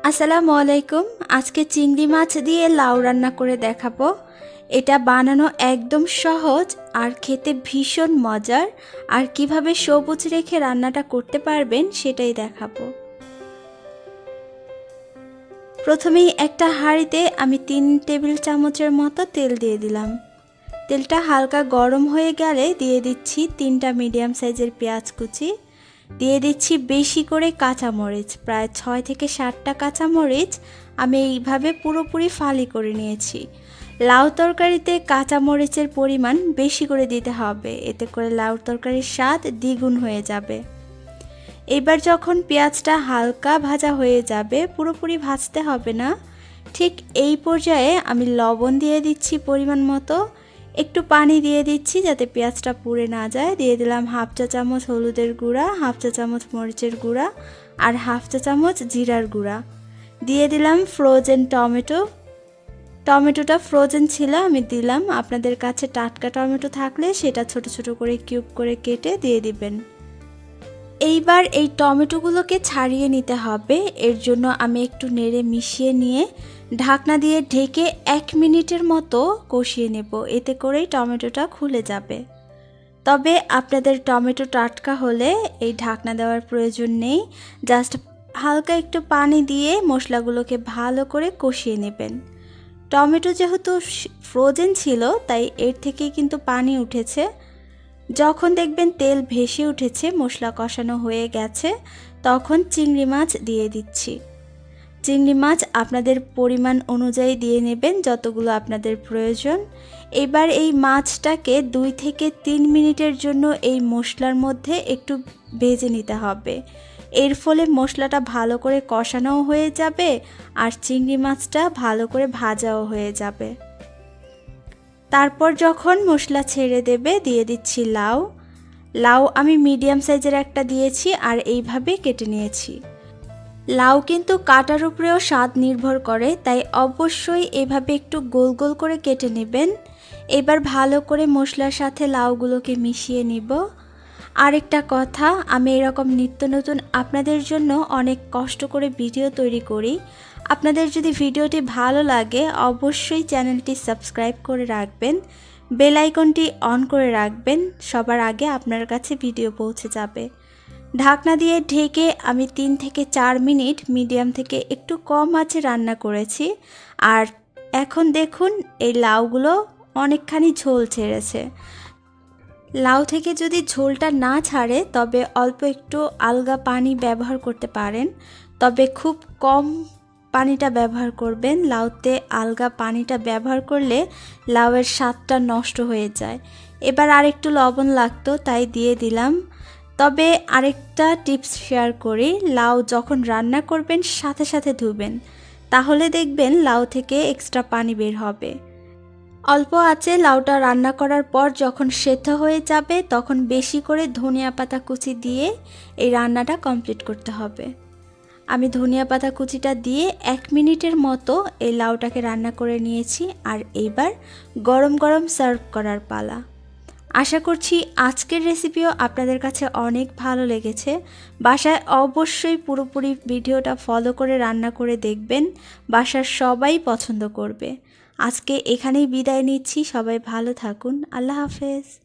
আসসালামু আলাইকুম। আজকে চিংড়ি মাছ দিয়ে লাউ রান্না করে দেখাবো। এটা বানানো একদম সহজ আর খেতে ভীষণ মজার। আর কিভাবে সবুজ রেখে রান্নাটা করতে পারবেন সেটাই দেখাবো। প্রথমেই একটা হাঁড়িতে আমি 3 টেবিল চামচের মতো তেল দিয়ে দিলাম। তেলটা হালকা গরম হয়ে গেলে দিয়ে দিচ্ছি 3টা মিডিয়াম সাইজের পেঁয়াজ কুচি। দিয়ে দিচ্ছি বেশি করে কাঁচামরিচ, প্রায় 6 থেকে 7টা কাঁচামরিচ আমি এইভাবে পুরোপুরি ফালি করে নিয়েছি। লাউ তরকারিতে কাঁচামরিচের পরিমাণ বেশি করে দিতে হবে, এতে করে লাউ তরকারির স্বাদ দ্বিগুণ হয়ে যাবে। এবার যখন পেঁয়াজটা হালকা ভাজা হয়ে যাবে, পুরোপুরি ভাজতে হবে না, ঠিক এই পর্যায়ে আমি লবণ দিয়ে দিচ্ছি পরিমাণ মতো, একটু পানি দিয়ে দিচ্ছি যাতে পেঁয়াজটা পুড়ে না যায়। দিয়ে দিলাম হাফ চা চামচ হলুদের গুঁড়া, হাফ চা চামচ মরিচের গুঁড়া আর হাফ চা চামচ জিরার গুঁড়া। দিয়ে দিলাম ফ্রোজেন টমেটো। টমেটোটা ফ্রোজেন ছিল আমি দিলাম, আপনাদের কাছে টাটকা টমেটো থাকলে সেটা ছোট ছোট করে কিউব করে কেটে দিয়ে দিবেন। এইবার এই টমেটোগুলোকে ছাড়িয়ে নিতে হবে, এর জন্য আমি একটু নেড়ে মিশিয়ে নিয়ে ঢাকনা দিয়ে ঢেকে 1 মিনিটের মতো কষিয়ে নেব, এতে করেই টমেটোটা খুলে যাবে। তবে আপনাদের টমেটো টাটকা হলে এই ঢাকনা দেওয়ার প্রয়োজন নেই, জাস্ট হালকা একটু পানি দিয়ে মশলাগুলোকে ভালো করে কষিয়ে নেবেন। টমেটো যেহেতু ফ্রোজেন ছিল তাই এর থেকেই কিন্তু পানি উঠেছে। যখন দেখবেন তেল ভেসে উঠেছে, মশলা কষানো হয়ে গেছে, তখন চিংড়ি মাছ দিয়ে দিচ্ছি। চিংড়ি মাছ আপনাদের পরিমাণ অনুযায়ী দিয়ে নেবেন, যতগুলো আপনাদের প্রয়োজন। এবার এই মাছটাকে 2 থেকে 3 মিনিটের জন্য এই মশলার মধ্যে একটু ভেজে নিতে হবে। এর ফলে মশলাটা ভালো করে কষানোও হয়ে যাবে আর চিংড়ি মাছটা ভালো করে ভাজাও হয়ে যাবে। তারপর যখন মশলা ছেড়ে দেবে দিয়ে দিচ্ছি লাউ। লাউ আমি মিডিয়াম সাইজের একটা দিয়েছি আর এইভাবে কেটে নিয়েছি। লাউ কিন্তু কাটার উপরেও স্বাদ নির্ভর করে, তাই অবশ্যই এভাবে একটু গোল গোল করে কেটে নেবেন। এবার ভালো করে মশলার সাথে লাউগুলোকে মিশিয়ে নিব। আরেকটা কথা, আমি এরকম নিত্য নতুন আপনাদের জন্য অনেক কষ্ট করে ভিডিও তৈরি করি। আপনাদের যদি ভিডিওটি ভালো লাগে অবশ্যই চ্যানেলটি সাবস্ক্রাইব করে রাখবেন, বেল আইকনটি অন করে রাখবেন, সবার আগে আপনার কাছে ভিডিও পৌঁছে যাবে। ঢাকনা দিয়ে ঢেকে আমি 3 থেকে 4 মিনিট মিডিয়াম থেকে একটু কম আঁচে রান্না করেছি। আর এখন দেখুন এই লাউগুলো অনেকখানি ঝোল ছেড়েছে। লাউ থেকে যদি ঝোলটা না ছাড়ে তবে অল্প একটু আলগা পানি ব্যবহার করতে পারেন, তবে খুব কম পানিটা ব্যবহার করবেন। লাউতে আলগা পানিটা ব্যবহার করলে লাউয়ের স্বাদটা নষ্ট হয়ে যায়। এবার আরেকটু লবণ লাগতো তাই দিয়ে দিলাম। তবে আরেকটা টিপস শেয়ার করি, লাউ যখন রান্না করবেন সাথে সাথে ধুবেন, তাহলে দেখবেন লাউ থেকে এক্সট্রা পানি বের হবে। অল্প আঁচে লাউটা রান্না করার পর যখন সেদ্ধ হয়ে যাবে তখন বেশি করে ধনিয়া পাতা কুচি দিয়ে এই রান্নাটা কমপ্লিট করতে হবে। আমি ধনিয়া পাতা কুচিটা দিয়ে 1 মিনিটের মতো এই লাউটাকে রান্না করে নিয়েছি। আর এইবার গরম গরম সার্ভ করার পালা। আশা করছি আজকের রেসিপিও আপনাদের কাছে অনেক ভালো লেগেছে। বাসায় অবশ্যই পুরোপুরি ভিডিওটা ফলো করে রান্না করে দেখবেন, বাসার সবাই পছন্দ করবে। আজকে এখানেই বিদায় নিচ্ছি, সবাই ভালো থাকুন, আল্লাহ হাফেজ।